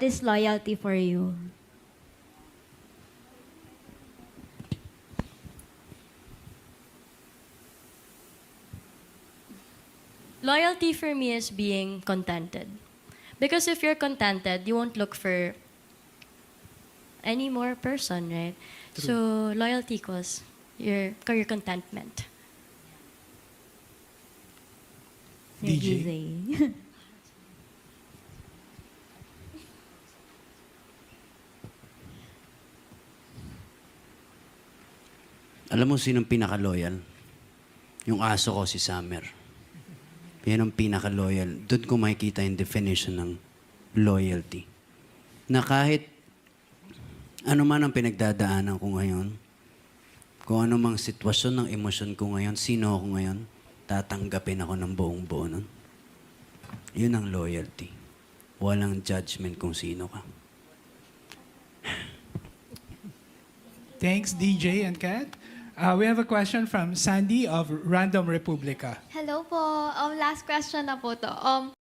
what is loyalty for you? Loyalty for me is being contented. Because if you're contented, you won't look for any more person, right? So loyalty equals your contentment. DJ. Zay. Alam mo sinong pinaka-loyal? Yung aso ko, si Summer. Yan ang pinaka-loyal. Doon ko makikita yung definition ng loyalty. Na kahit ano man ang pinagdadaanan ko ngayon, kung ano mang sitwasyon ng emosyon ko ngayon, sino ako ngayon, tatanggapin ako ng buong buo nun. Yun ang loyalty. Walang judgment kung sino ka. Thanks, DJ and Kat. We have a question from Sandy of Random Republica. Hello po. Last question na po to.